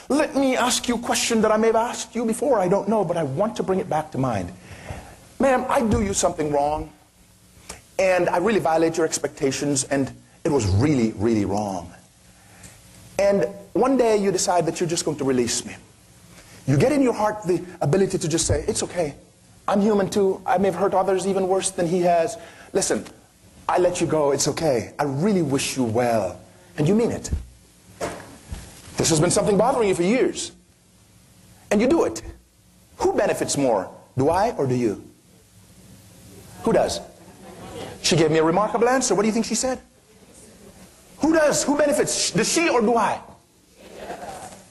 Let me ask you a question that I may have asked you before. I don't know, but I want to bring it back to mind. Ma'am, I do you something wrong, and I really violate your expectations, and it was really, really wrong. And one day you decide that you're just going to release me. You get in your heart the ability to just say, it's okay. I'm human too. I may have hurt others even worse than he has. Listen, I let you go. It's okay. I really wish you well. And you mean it. This has been something bothering you for years. And you do it. Who benefits more? Do I or do you? Who does? She gave me a remarkable answer. What do you think she said? Who does? Who benefits? Does she or do I?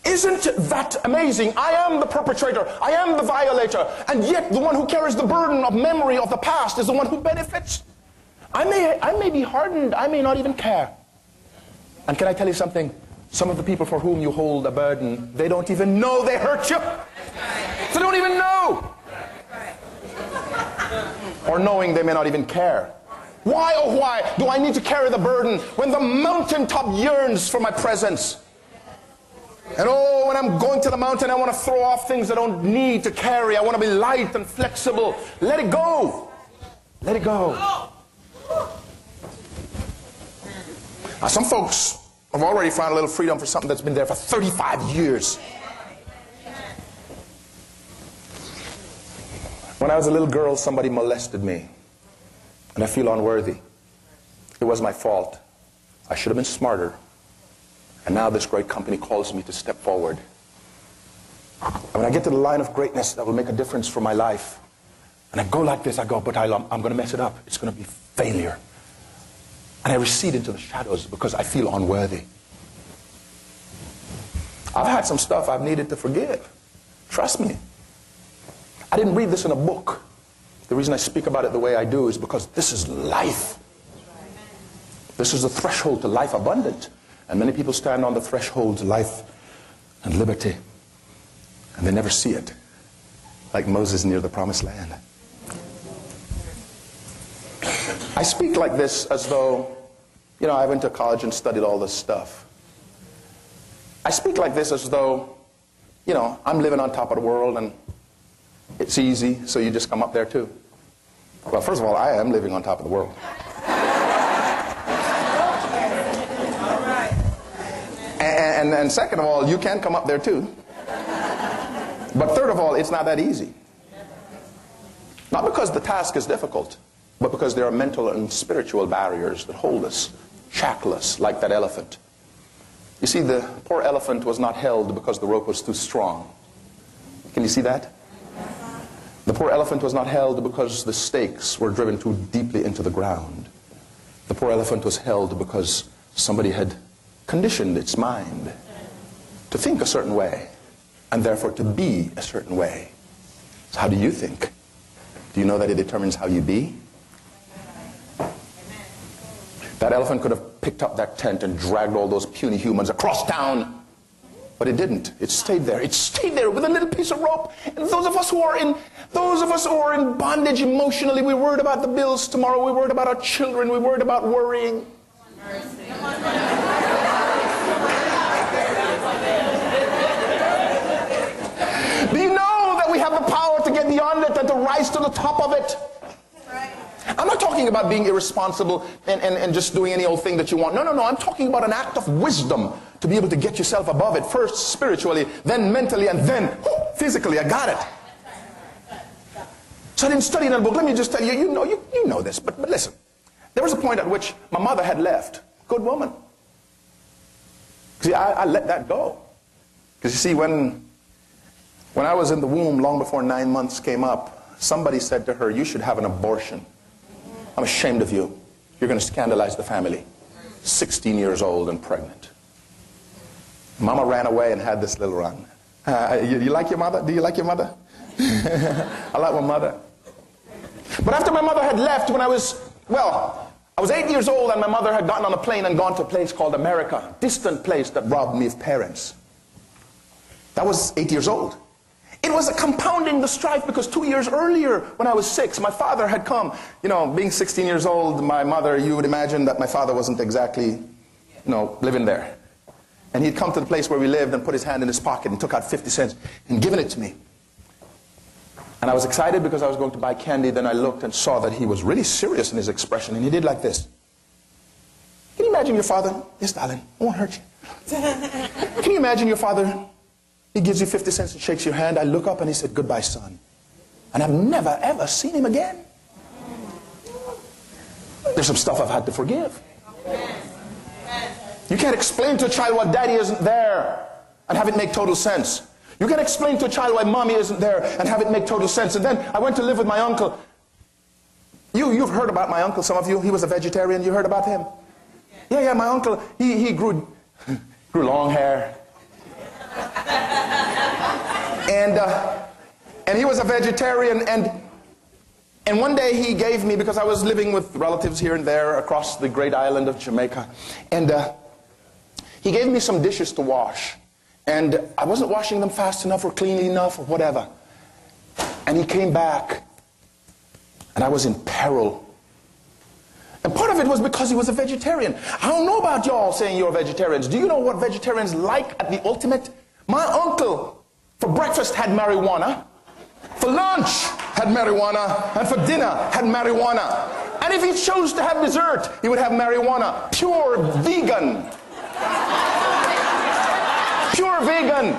Isn't that amazing? I am the perpetrator. I am the violator. And yet the one who carries the burden of memory of the past is the one who benefits. I may be hardened. I may not even care. And can I tell you something? Some of the people for whom you hold a burden, they don't even know they hurt you. They don't even know. Or knowing, they may not even care. Why, oh why, do I need to carry the burden when the mountaintop yearns for my presence? And oh, when I'm going to the mountain, I want to throw off things I don't need to carry. I want to be light and flexible. Let it go. Let it go. Now, some folks have already found a little freedom for something that's been there for 35 years. When I was a little girl, somebody molested me. And I feel unworthy. It was my fault. I should have been smarter. And now this great company calls me to step forward. And when I get to the line of greatness that will make a difference for my life, and I go like this, I go, but I'm going to mess it up. It's going to be failure. And I recede into the shadows because I feel unworthy. I've had some stuff I've needed to forgive. Trust me. I didn't read this in a book. The reason I speak about it the way I do is because this is life. This is the threshold to life abundant. And many people stand on the threshold to life and liberty, and they never see it, like Moses near the promised land. I speak like this as though, you know, I went to college and studied all this stuff. I speak like this as though, you know, I'm living on top of the world and it's easy, so you just come up there too. Well, first of all, I am living on top of the world. And second of all, you can come up there too. But third of all, it's not that easy. Not because the task is difficult, but because there are mental and spiritual barriers that hold us, shackle us, like that elephant. You see, the poor elephant was not held because the rope was too strong. Can you see that? The poor elephant was not held because the stakes were driven too deeply into the ground. The poor elephant was held because somebody had conditioned its mind to think a certain way, and therefore to be a certain way. So how do you think? Do you know that it determines how you be? That elephant could have picked up that tent and dragged all those puny humans across town, but it didn't. It stayed there. It stayed there with a little piece of rope. And those of us who are in bondage emotionally, we're worried about the bills tomorrow. We're worried about our children. We're worried about worrying. Do you know that we have the power to get beyond it and to rise to the top of it? I'm not talking about being irresponsible and just doing any old thing that you want. No, no, no. I'm talking about an act of wisdom to be able to get yourself above it. First spiritually, then mentally, and then physically. I got it. So I didn't study in a book. Let me just tell you, you know this, but listen. There was a point at which my mother had left. Good woman. See, I let that go. Because you see, when I was in the womb, long before 9 months came up, somebody said to her, you should have an abortion. I'm ashamed of you. You're going to scandalize the family. 16 years old and pregnant. Mama ran away and had this little run. You like your mother? Do you like your mother? I like my mother. But after my mother had left, when I was 8 years old, and my mother had gotten on a plane and gone to a place called America, distant place that robbed me of parents. That was 8 years old. It was compounding the strife because 2 years earlier, when I was 6, my father had come. You know, being 16 years old, my mother, you would imagine that my father wasn't exactly, living there. And he'd come to the place where we lived and put his hand in his pocket and took out 50 cents and given it to me. And I was excited because I was going to buy candy. Then I looked and saw that he was really serious in his expression. And he did like this. Can you imagine your father? Yes, darling, I won't hurt you. Can you imagine your father? He gives you 50 cents and shakes your hand. I look up and he said, goodbye, son. And I've never, ever seen him again. There's some stuff I've had to forgive. You can't explain to a child why daddy isn't there and have it make total sense. You can't explain to a child why mommy isn't there and have it make total sense. And then I went to live with my uncle. You've heard about my uncle, some of you. He was a vegetarian. You heard about him? Yeah, my uncle, he grew long hair. And he was a vegetarian. And one day he gave me, because I was living with relatives here and there across the great island of Jamaica. And he gave me some dishes to wash. And I wasn't washing them fast enough or cleanly enough or whatever. And he came back. And I was in peril. And part of it was because he was a vegetarian. I don't know about y'all saying you're vegetarians. Do you know what vegetarians like at the ultimate? My uncle, for breakfast, had marijuana. For lunch, had marijuana. And for dinner, had marijuana. And if he chose to have dessert, he would have marijuana. Pure vegan. Pure vegan.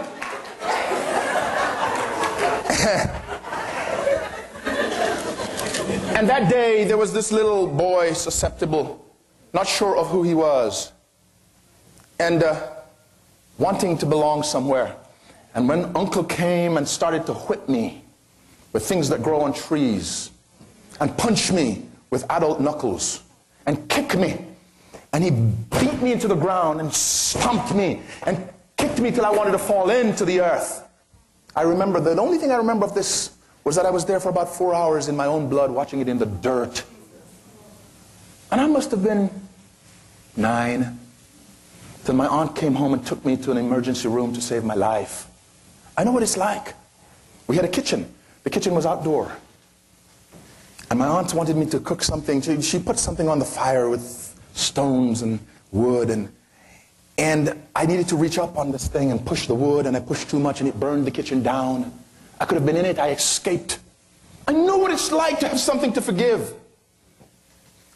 And that day, there was this little boy, susceptible, not sure of who he was, and wanting to belong somewhere. And when Uncle came and started to whip me with things that grow on trees, and punch me with adult knuckles, and kick me, and he beat me into the ground and stomped me, and kicked me till I wanted to fall into the earth. I remember, the only thing I remember of this was that I was there for about 4 hours in my own blood, watching it in the dirt. And I must have been 9, till my aunt came home and took me to an emergency room to save my life. I know what it's like. We had a kitchen. The kitchen was outdoor. And my aunt wanted me to cook something. She put something on the fire with stones and wood, and I needed to reach up on this thing and push the wood, and I pushed too much and it burned the kitchen down. I could have been in it. I escaped. I know what it's like to have something to forgive.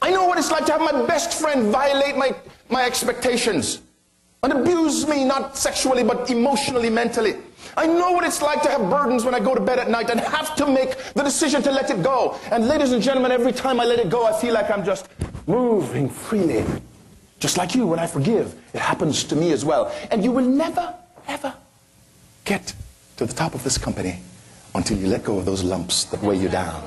I know what it's like to have my best friend violate my expectations and abuse me, not sexually, but emotionally, mentally. I know what it's like to have burdens when I go to bed at night and have to make the decision to let it go. And ladies and gentlemen, every time I let it go, I feel like I'm just moving freely. Just like you, when I forgive, it happens to me as well. And you will never, ever get to the top of this company until you let go of those lumps that weigh you down.